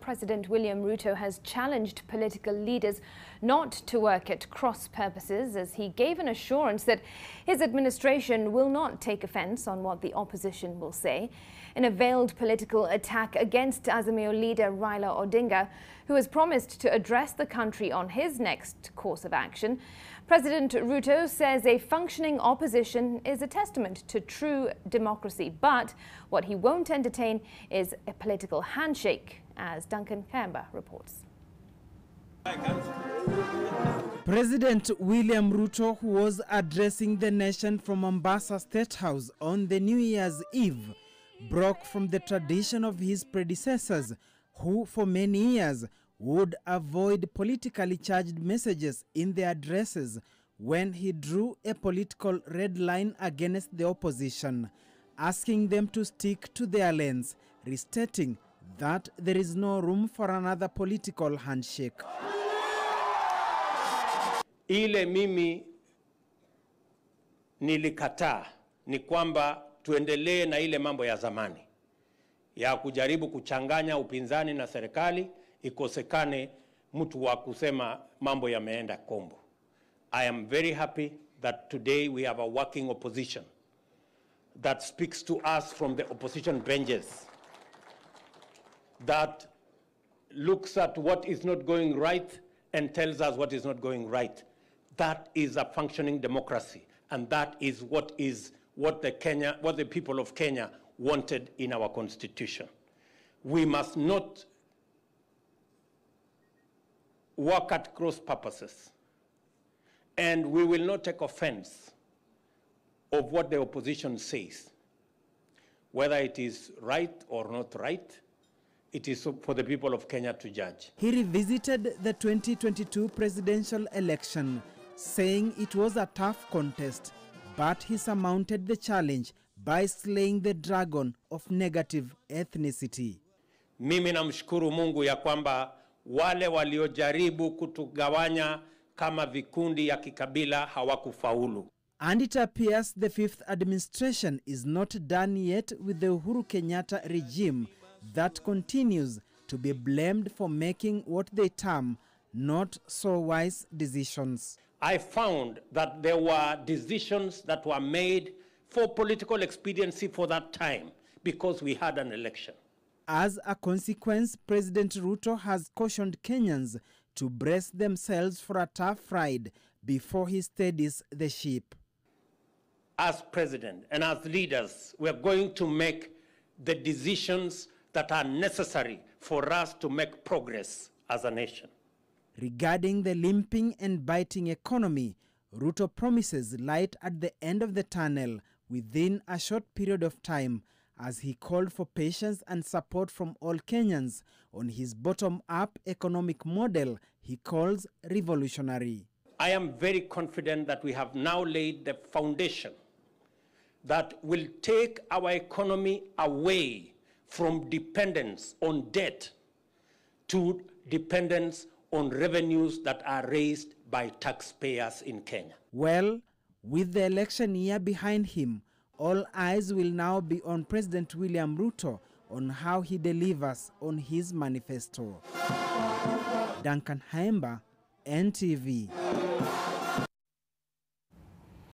President William Ruto has challenged political leaders not to work at cross purposes, as he gave an assurance that his administration will not take offence on what the opposition will say. In a veiled political attack against Azimio leader Raila Odinga, who has promised to address the country on his next course of action, President Ruto says a functioning opposition is a testament to true democracy, but what he won't entertain is a political handshake, as Duncan Kamba reports. President William Ruto, who was addressing the nation from Mombasa State House on the New Year's Eve, broke from the tradition of his predecessors, who for many years would avoid politically charged messages in their addresses when he drew a political red line against the opposition, asking them to stick to their lanes, restating that there is no room for another political handshake. Ile mimi nilikataa ni kwamba tuendelee na ile mambo ya zamani ya kujaribu kuchanganya upinzani na serikali, ikosekane mtu wa kusema mambo yameenda kombo. I am very happy that today we have a working opposition that speaks to us from the opposition benches, that looks at what is not going right and tells us what is not going right. That is a functioning democracy, and that is what the people of Kenya wanted in our constitution. We must not work at cross purposes, and we will not take offense of what the opposition says. Whether it is right or not right, it is for the people of Kenya to judge. He revisited the 2022 presidential election, saying it was a tough contest, but he surmounted the challenge by slaying the dragon of negative ethnicity. Mimi namshukuru Mungu ya kwamba wale waliojaribu kutugawanya kama vikundi ya kikabila hawakufaulu. And it appears the fifth administration is not done yet with the Uhuru Kenyatta regime that continues to be blamed for making what they term not so wise decisions. I found that there were decisions that were made for political expediency for that time because we had an election. As a consequence, President Ruto has cautioned Kenyans to brace themselves for a tough ride before he steadies the ship. As president and as leaders, we are going to make the decisions that are necessary for us to make progress as a nation. Regarding the limping and biting economy, Ruto promises light at the end of the tunnel within a short period of time, as he called for patience and support from all Kenyans on his bottom-up economic model he calls revolutionary. I am very confident that we have now laid the foundation that will take our economy away from dependence on debt to dependence on revenues that are raised by taxpayers in Kenya. Well, with the election year behind him, all eyes will now be on President William Ruto on how he delivers on his manifesto. Duncan Kamba, NTV.